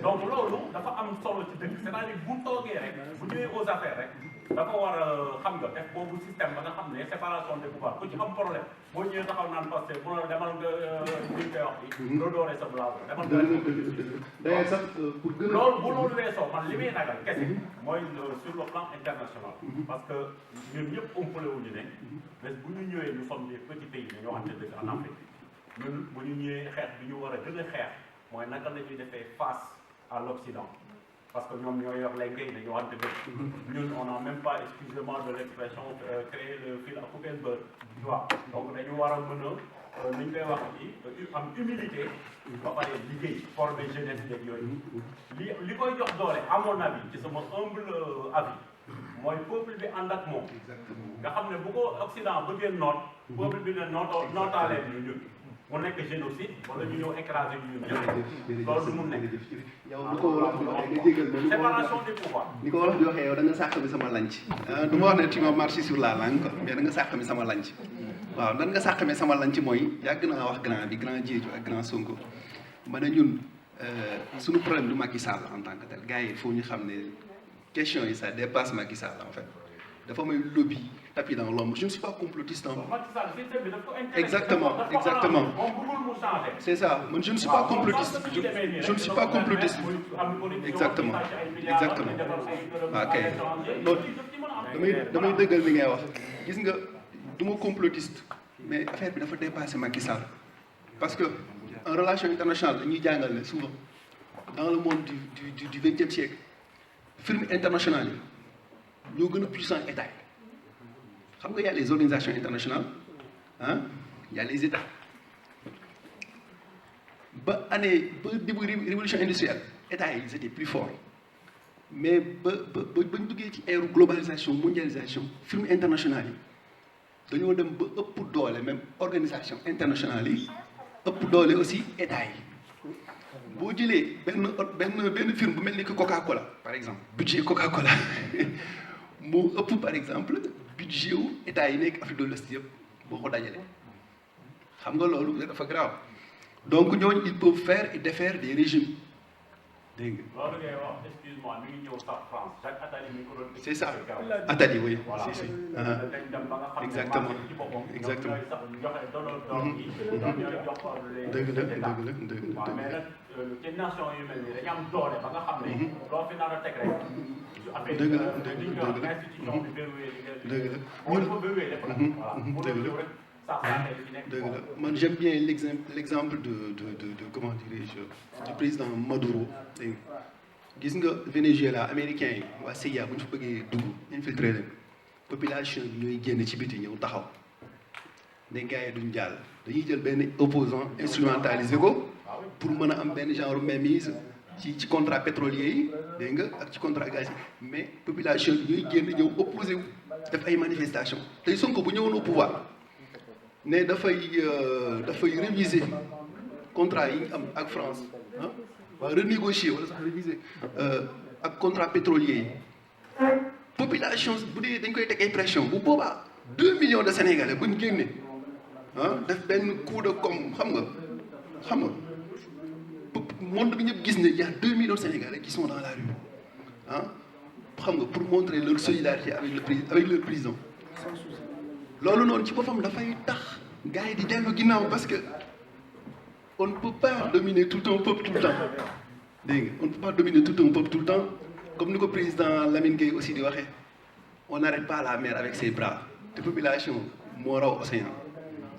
donc loolu dafa am solo ci dëkk c'est-à-dire bu toogee rek bu ñëwee aux affaires rek dafa war a xam nga def boobu système ba nga xam ne séparation des pouvoirs ku ci am problème boo ñëwee taxaw naan parce que bu demal nga liñ koy wax bi doo dooree sa blase demal nga d'ailleurs sax pour gën a loolu bu loolu weesoo man li muy ragal kese mooy sur le plan international parce que ñun ñëpp umpale wuñu ne mais bu ñu ñëwee nous sommes des petits pays dañoo waxante dëgg en Afrique ñun bu ñu ñëwee xeex bi ñu war a gën a xeex mooy naka la ñuy defee face à l'Occident parce que ñoom ñoo yor lenge yi dañoo waxante dëgg ñun on n'a même pas excusez-moi de l'expression créé le fil à couper le beurre tu vois donc dañu war a mën a ni ñu koy wax ci am humilité ba pare liggéey former jeunesse yeeg yooyu li koy jox doole à mon avis ci sama humble avis mooy peuple bi ànd ak moom nga xam ne bu ko Occident bëggee noot peuple bi ne nootaalee ñu ñun mu nekk génocide wala ñu ñëw écraser ñu ñun ñëpp loolu du mun nekk yow ni ko wolof di waxee nga jégal ma séparation des pouvoirs ni ko wolof di waxee yow da nga sàq mi sama lanc du ma wax ne tu m'as marché sur la langue quoi mais da nga sàq mi sama lanc waaw nan nga sàq mi sama lanc mooy yàgg naa wax grand bi grand Diédhiou ak grand Sonko ma ne ñun suñu problème du Macky Sall en tant que tel gars yi il faut ñu xam ne question yi ça dépasse Macky Sall en fait dafa may lobby tapis dans l'ombre je ne suis pas complotiste exactement c'est ça man je ne suis pas complotiste je ne suis pas complotiste exactement ok damay dëggal li ngay wax gis nga du ma complotiste mais affaire bi dafa dépassé Macky Sall parce que en relation internationale dañuy jàngal ne souvent dans le monde du 20e siècle firme internationale yi ñoo gën a puissant état yi xam nga y a les organisations internationales ah y a les états ba début révolution industrielle états yi ils étaient plus forts mais bañ duggee ci ère globalisation mondialisation firme internationale yi dañoo dem ba ëpp doole même organisation internationale yi ëpp doole aussi état yi boo jëlee benn firme bu mel ni que Coca-Cola par exemple budget Coca-Cola moo ëpp par exemple budget wu état yi nekk Afrique de l'Ouest yëpp boo ko dajalee xam nga loolu dafa grave donc ñooñu ils peuvent faire et défaire des régimes dégg nga. loolu ngay wax excuse-moi mi ngi ñëw sax France chaque Attali mi ko doon. c'est ça Attali oui voilà si si. dañ dem ba nga xam ne exactement marché ci boppam. exactement ñoom ñooy sax joxe doon yi. ñoom ñooy jox les. dëgg la waaw mais nag ci nation yu mel nii dañu am doole ba nga xam ne. loo fi nar a teg rek. dëgg la institution bi verrouillé dëgg la wala ko verrouillé def la voilà dëgg la dëgg la man j'aime bien l'exemple de comment dirais-je du président Maduro dégg nga gis nga Venezuela américain yi waa CIA bu ñu fa bëggee dugg infiltré leen population bi ñooy génn ci biti ñëw taxaw ne gars yi duñ jàll dañuy jël benn opposant instrumentaliser ko pour mën a am benn genre mainmise ci contrat pétrolier yi dégg nga ak ci contrat gaz yi mais population bi ñooy génn ñëw opposé wu def ay manifestations tey Sonko bu ñëwoon au pouvoir ne dafay réviser contrat yi ñu am ak France ah waa renégocier wala sax réviser ak contrat pétrolier yi population bu dee dañ koy teg ay pression bu boobaa 2 millions de Sénégalais buñ génne ah def benn coup de com xam nga monde bi ñëpp gis ne y a 2 millions de Sénégalais qui sont dans la rue ah xam nga pour montrer leur solidarité avec leur président loolu noonu ci boppam dafay tax gars yi di dellu ginnaaw parce que on ne peut pas dominer tout un peuple tout le temps dégg nga on ne peut pas dominer tout un peuple tout le temps comme ni ko président Lamine Gueye aussi di waxee on n'arrête pas la mer avec ses bras te population moo raw océan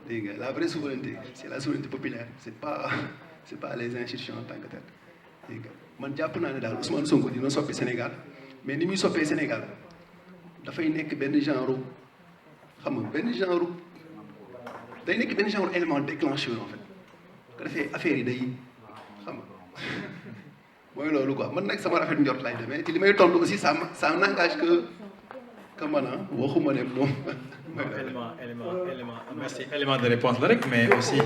dégg nga la vraie souveraineté c'est la souveraineté populaire c'est pas les institutions en tant que telles dégg nga man jàpp naa ne daal Ousmane Sonko dina soppi Sénégal mais ni muy soppee Sénégal dafay nekk benn genre xam nga day nekk benn genre élément déclencheur en fait ko defee affaire yi day xam nga mooy loolu quoi man nag sama rafet njort lay demee te li may tontu aussi ça n'engage que man waxuma ne moom. élément merci élément de réponse la rek mais aussi.